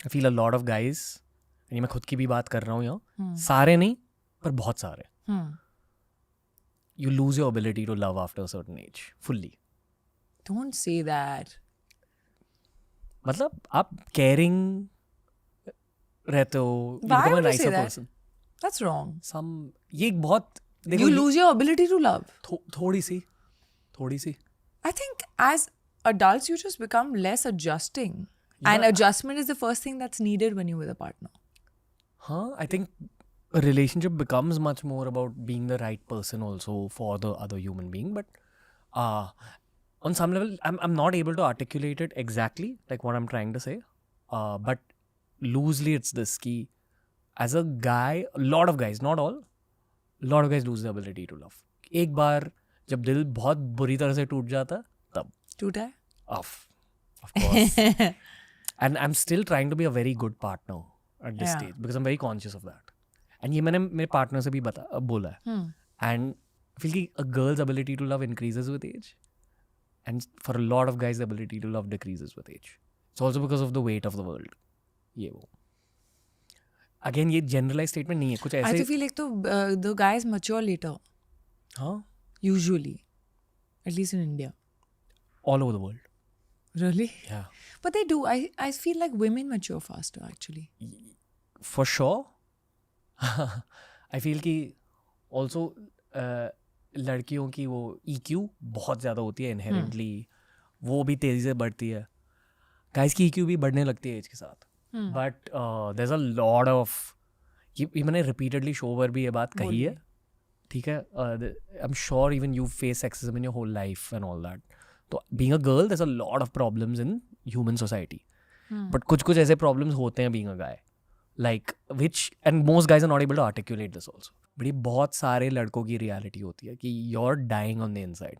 I feel a lot of guys, यानी मैं खुद की भी बात कर रहा हूँ यहाँ, सारे नहीं पर बहुत सारे, you lose your ability to love after a certain age fully. Don't say that. मतलब आप caring रहते हो, you Why become a would you say nicer that? person. That's wrong. ये एक बहुत You lose your ability to love. थोड़ी सी I think as adults, you just become less adjusting. And adjustment is the first thing that's needed when you're with a partner. हाँ, I think a relationship becomes much more about being the right person also for the other human being. But on some level, I'm not able to articulate it exactly, like what I'm trying to say. But loosely, it's this key. As a guy, a lot of guys, not all, a lot of guys lose the ability to love. एक बार जब दिल बहुत बुरी तरह से टूट जाता तब टूटा है? Of course. And I'm still trying to be a very good partner at this stage because I'm very conscious of that. And ये मैंने मेरे partner से भी बोला है. And I feel कि a girl's ability to love increases with age. And for a lot of guys, the ability to love decreases with age. It's also because of the weight of the world. ये वो. Again, ये generalized statement नहीं है. कुछ ऐसे. I feel like the guys mature later. हाँ. Usually. At least in India. All over the world. Really? Yeah. But they do. I feel like women mature faster actually. For sure. I feel कि also लड़कियों की वो EQ बहुत ज़्यादा होती है inherently. वो भी तेज़ी से बढ़ती है. Guys की EQ भी बढ़ने लगती है एज के साथ. But there's a lot of ये मैंने repeatedly show पर भी ये बात कही है. ठीक है. I'm sure even you face sexism in your whole life and all that. तो being a girl, there's a lot of problems in human society. But कुछ ऐसे problems होते हैं being a guy. Like which, and most guys are not able to articulate this also. But ये बहुत सारे लड़कों की reality होती है कि you're dying on the inside.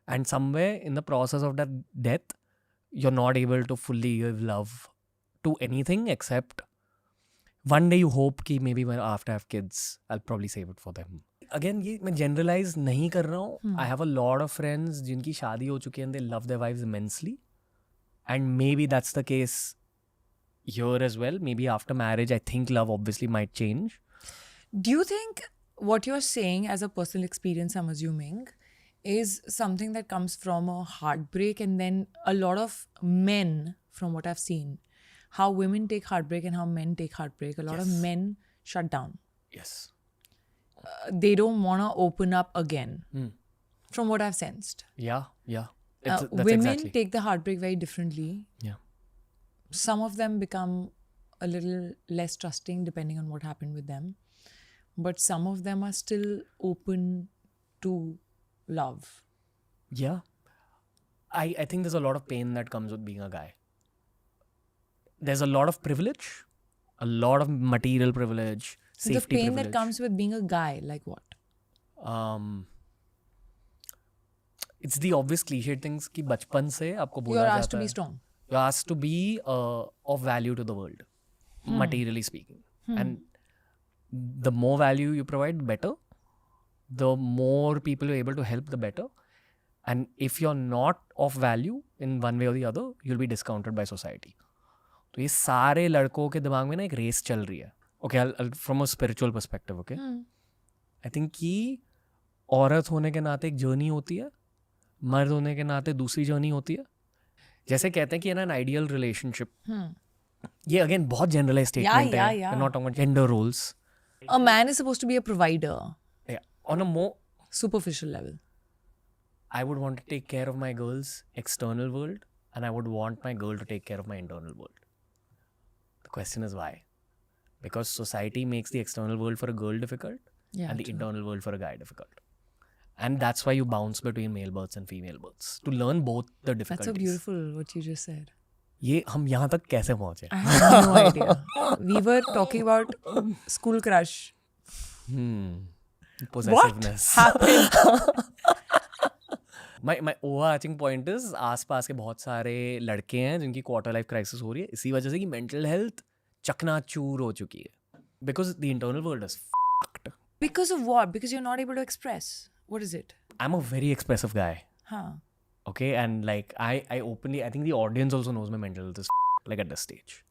And somewhere in the process of that death, you're not able to fully give love to anything except one day you hope कि maybe when after I have kids, I'll probably save it for them. Again, ये मैं generalize नहीं कर रहा हूँ. I have a lot of friends जिनकी शादी हो चुकी है and they love their wives immensely. And maybe that's the case here as well. Maybe after marriage, I think love obviously might change. Do you think what you're saying as a personal experience, I'm assuming, is something that comes from a heartbreak, and then a lot of men, from what I've seen, how women take heartbreak and how men take heartbreak, a lot of men shut down. Yes. They don't want to open up again, from what I've sensed. Yeah. That's women exactly. take the heartbreak very differently. Yeah. Some of them become a little less trusting depending on what happened with them. But some of them are still open to love. Yeah. I think there's a lot of pain that comes with being a guy. There's a lot of privilege, a lot of material privilege, safety the pain privilege. that comes with being a guy, like what? It's the obvious cliched things कि बचपन से आपको बोला You're जाता है. asked to be strong. You're asked to be of value to the world, materially speaking. And the more value you provide, better. The more people you're able to help, the better. And if you're not of value in one way or the other, you'll be discounted by society. तो ये सारे लड़कों के दिमाग में ना एक race चल रही है. Okay, from a spiritual perspective, okay? I think कि औरत होने के नाते एक जर्नी होती है, मर्द होने के नाते दूसरी जर्नी होती है. जैसे कहते हैं कि ना, an ideal relationship. ये again बहुत generalized statement है. We're not talking about gender roles. A man is supposed to be a provider. Yeah. On a more superficial level. I would want to take care of my girl's external world, and I would want my girl to take care of my internal world. The question is why? Because society makes the external world for a girl difficult, and the internal world for a guy difficult. And that's why you bounce between male births and female births, to learn both the difficulties. That's so beautiful what you just said. ये हम यहाँ तक कैसे पहुँचे? I have no idea. We were talking about school crush. Possessiveness. What happened? My overarching point is आसपास के बहुत सारे लड़के हैं जिनकी quarter life crisis हो रही है इसी वजह से कि mental health चकनाचूर हो चुकी है. Because the internal world is fucked. Because of what? Because you're not able to express. What is it? I'm a very expressive guy. Huh. Okay, and like I openly, I think the audience also knows my mental health is like at this stage.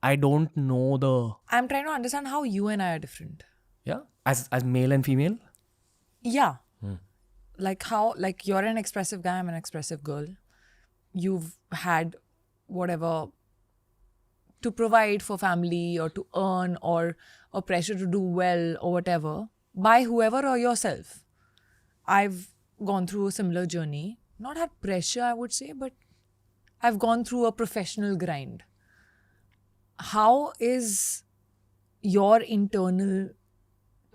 I don't know the I'm trying to understand how you and I are different. as male and female. Yeah. Like how, like you're an expressive guy, I'm an expressive girl. You've had whatever to provide for family or to earn or a pressure to do well or whatever by whoever or yourself. I've gone through a similar journey. Not had pressure, I would say, but I've gone through a professional grind. How is your internal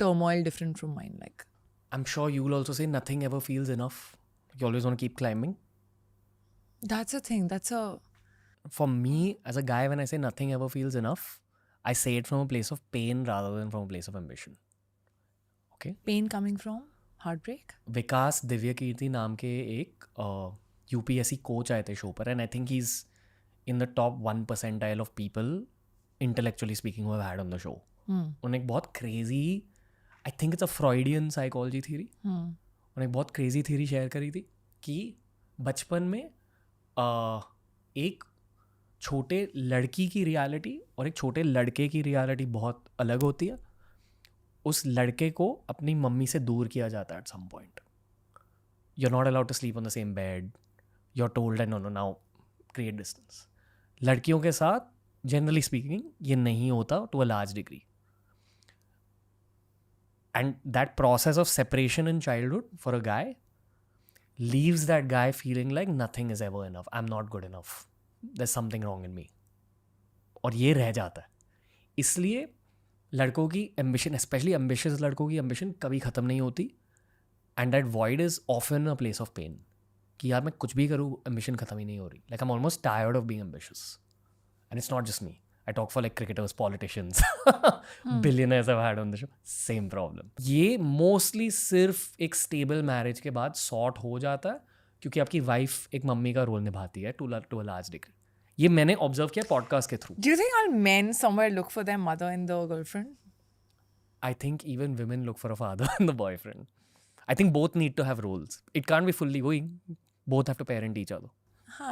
turmoil different from mine? Like, I'm sure you will also say nothing ever feels enough. You always want to keep climbing. that's a thing. That's a... For me, as a guy, when I say nothing ever feels enough, I say it from a place of pain rather than from a place of ambition. Okay? pain coming from heartbreak. विकास दिव्य कीर्ति नाम के एक UPSC coach आए थे show पर, and I think he is in the top 1% of people intellectually speaking have had on the show. उन्होंने एक बहुत crazy, I think it's a Freudian psychology theory, उन्होंने एक बहुत क्रेजी थ्योरी शेयर करी थी कि बचपन में एक छोटे लड़की की रियलिटी और एक छोटे लड़के की रियलिटी बहुत अलग होती है. उस लड़के को अपनी मम्मी से दूर किया जाता है at some point. You are not allowed to sleep on the same bed. You are told and no now create distance. लड़कियों के साथ जनरली स्पीकिंग ये नहीं होता to a large degree. And that process of separation in childhood for a guy leaves that guy feeling like nothing is ever enough. I'm not good enough. There's something wrong in me. और ये रह जाता है. इसलिए लड़कों की ambition, specially ambitious लड़कों की एम्बिशन कभी ख़त्म नहीं होती. And that void is often a place of pain. कि यार मैं कुछ भी करूँ एम्बिशन ख़त्म ही नहीं हो रही. Like I am almost tired of being ambitious. And it's not just me. I talk for like cricketers, politicians, billionaires I've had on the show. Same problem. ये mostly सिर्फ एक stable marriage के बाद sort हो जाता है क्योंकि आपकी wife एक मम्मी का रोल निभाती है to a large degree. ये मैंने observe किया podcast के through. Do you think all men somewhere look for their mother in the girlfriend? I think even women look for a father in the boyfriend. I think both need to have roles. It can't be fully going. Both have to parent each other.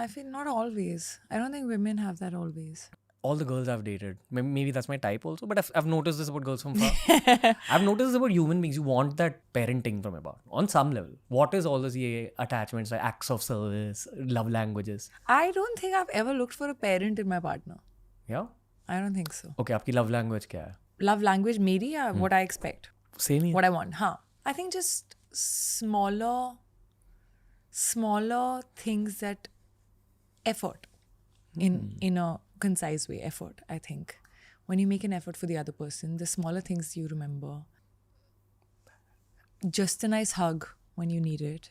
I feel not always. I don't think women have that always. All the girls I've dated, maybe that's my type also, but I've noticed this about girls from far. I've noticed this about human beings. You want that parenting from above on some level. What is all this attachments, like acts of service, love languages? I don't think I've ever looked for a parent in my partner. Yeah? I don't think so. Okay, आपकी love language क्या है? Love language मेरी या what I expect? Same he. What I want. हाँ. I think just smaller things that effort in a concise way. Effort, I think. When you make an effort for the other person, the smaller things you remember. Just a nice hug when you need it.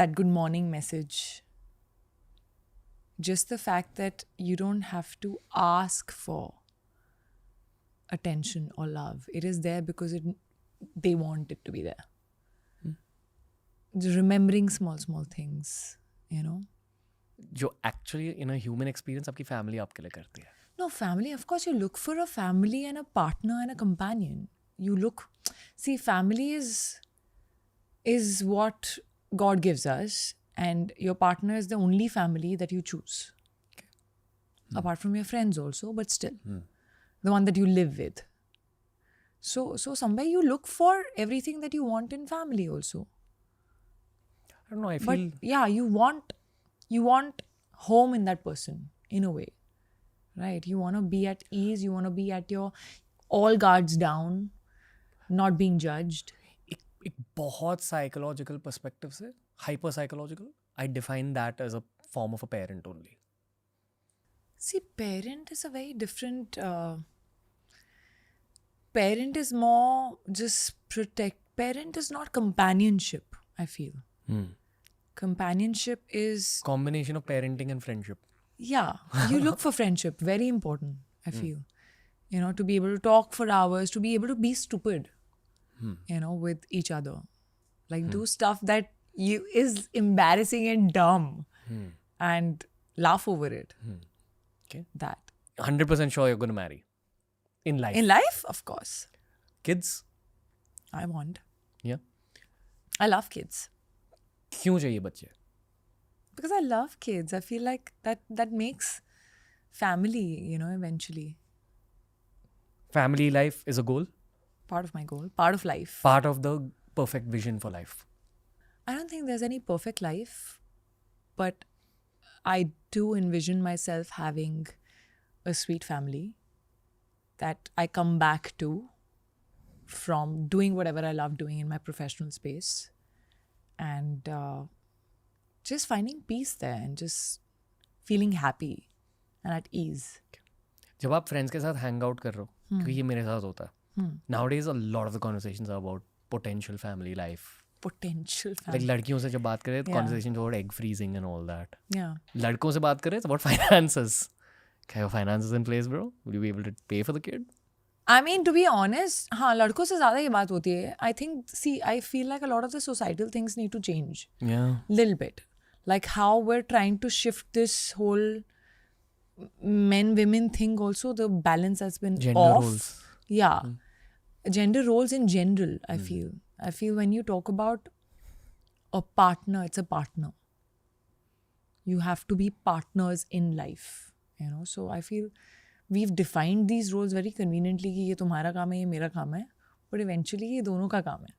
That good morning message. Just the fact that you don't have to ask for attention or love. It is there because they want it to be there. Remembering small things, you know. जो actually in a human experience आपकी family आपके लिए करती है. No, family, of course, you look for a family and a partner and a companion. You look... See, family is what God gives us, and your partner is the only family that you choose. Okay. Apart from your friends also, but still. The one that you live with. So somewhere you look for everything that you want in family also. I don't know, I feel... But yeah, you want home in that person, in a way. Right? You want to be at ease. You want to be at your all guards down, not being judged. एक बहुत psychological perspective से, hyper psychological, I define that as a form of a parent only. See, parent is a very different... parent is more just protect. Parent is not companionship, I feel. Companionship is... Combination of parenting and friendship. Yeah, you look for friendship. Very important, I feel. You know, to be able to talk for hours, to be able to be stupid, you know, with each other. Like do stuff that is embarrassing and dumb and laugh over it. Okay. That. 100% sure you're going to marry. In life. In life, of course. Kids? I want. Yeah. I love kids. क्यों चाहिए बच्चे? Because I love kids. I feel like that makes family, you know, eventually. Family life is a goal, Part of my goal, part of life. part of the perfect vision for life. I don't think there's any perfect life, but I do envision myself having a sweet family that I come back to from doing whatever I love doing in my professional space, and just finding peace there and just feeling happy and at ease. जब आप friends के साथ hang out कर रहे हो, क्योंकि ये मेरे साथ होता है, nowadays a lot of the conversations are about potential family life. Potential Like family. लड़कियों से जब बात करें, Yeah. conversations about egg freezing and all that. Yeah. लड़कों से बात करें, it's about finances. Have your finances in place, bro? Will you be able to pay for the kid? I mean, to be honest, हाँ, लड़कों से ज़्यादा ये बात होती है. I think, see, I feel like a lot of the societal things need to change. Yeah. Little bit. Like how we're trying to shift this whole men-women thing also, the balance has been Gender off. roles. Yeah. Gender roles in general, I feel. I feel when you talk about a partner, it's a partner. You have to be partners in life, you know. So I feel we've defined these roles very conveniently कि ये तुम्हारा काम है, ये मेरा काम है. But eventually ये दोनों का काम है.